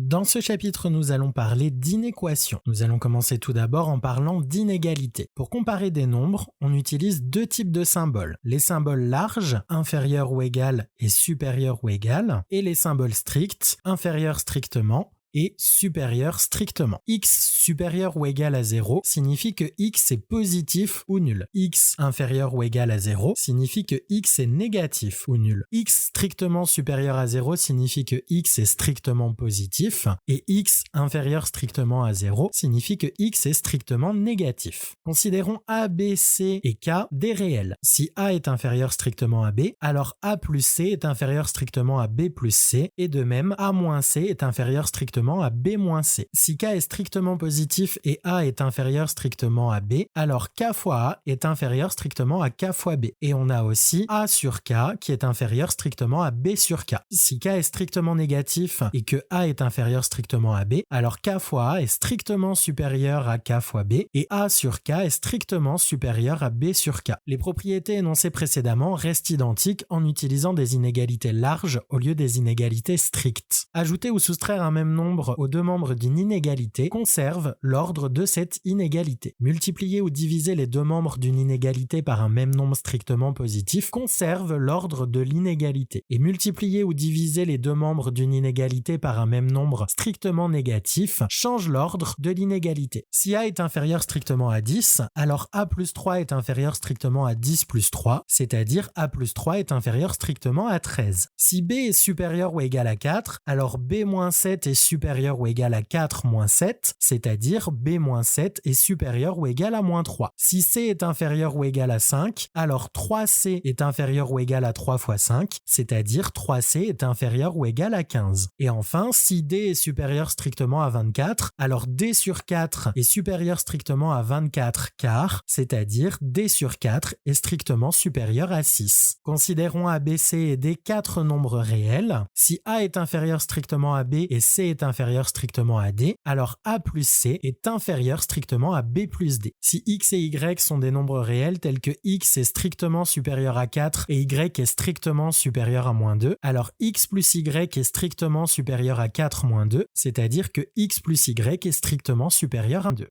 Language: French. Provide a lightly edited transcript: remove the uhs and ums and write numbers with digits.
Dans ce chapitre, nous allons parler d'inéquations. Nous allons commencer tout d'abord en parlant d'inégalité. Pour comparer des nombres, on utilise deux types de symboles. Les symboles larges, inférieur ou égal et supérieur ou égal, et les symboles stricts, inférieur strictement et supérieur strictement. X supérieur ou égal à 0 signifie que x est positif ou nul. X inférieur ou égal à 0 signifie que x est négatif ou nul. X strictement supérieur à 0 signifie que x est strictement positif et x inférieur strictement à 0 signifie que x est strictement négatif. Considérons A, B, C et K des réels. Si A est inférieur strictement à B, alors A plus C est inférieur strictement à B plus C et de même A moins C est inférieur strictement à B-C. Si K est strictement positif et A est inférieur strictement à B, alors K fois A est inférieur strictement à K fois B. Et on a aussi A sur K qui est inférieur strictement à B sur K. Si K est strictement négatif et que A est inférieur strictement à B, alors K fois A est strictement supérieur à K fois B et A sur K est strictement supérieur à B sur K. Les propriétés énoncées précédemment restent identiques en utilisant des inégalités larges au lieu des inégalités strictes. Ajouter ou soustraire un même nombre aux deux membres d'une inégalité conserve l'ordre de cette inégalité. Multiplier ou diviser les deux membres d'une inégalité par un même nombre strictement positif conserve l'ordre de l'inégalité. Et multiplier ou diviser les deux membres d'une inégalité par un même nombre strictement négatif change l'ordre de l'inégalité. Si A est inférieur strictement à 10, alors A plus 3 est inférieur strictement à 10 plus 3, c'est-à-dire A plus 3 est inférieur strictement à 13. Si B est supérieur ou égal à 4, alors B moins 7 est supérieur ou égal à 4 moins 7, c'est-à-dire B moins 7 est supérieur ou égal à moins 3. Si C est inférieur ou égal à 5, alors 3C est inférieur ou égal à 3 fois 5, c'est-à-dire 3C est inférieur ou égal à 15. Et enfin, si D est supérieur strictement à 24, alors D sur 4 est supérieur strictement à 24 quarts, c'est-à-dire D sur 4 est strictement supérieur à 6. Considérons A, B, C et D 4 nombres réels. Si A est inférieur strictement à B et C est inférieur strictement à D, alors A plus C est inférieur strictement à B plus D. Si X et Y sont des nombres réels tels que X est strictement supérieur à 4 et Y est strictement supérieur à moins 2, alors X plus Y est strictement supérieur à 4 moins 2, c'est-à-dire que X plus Y est strictement supérieur à 2.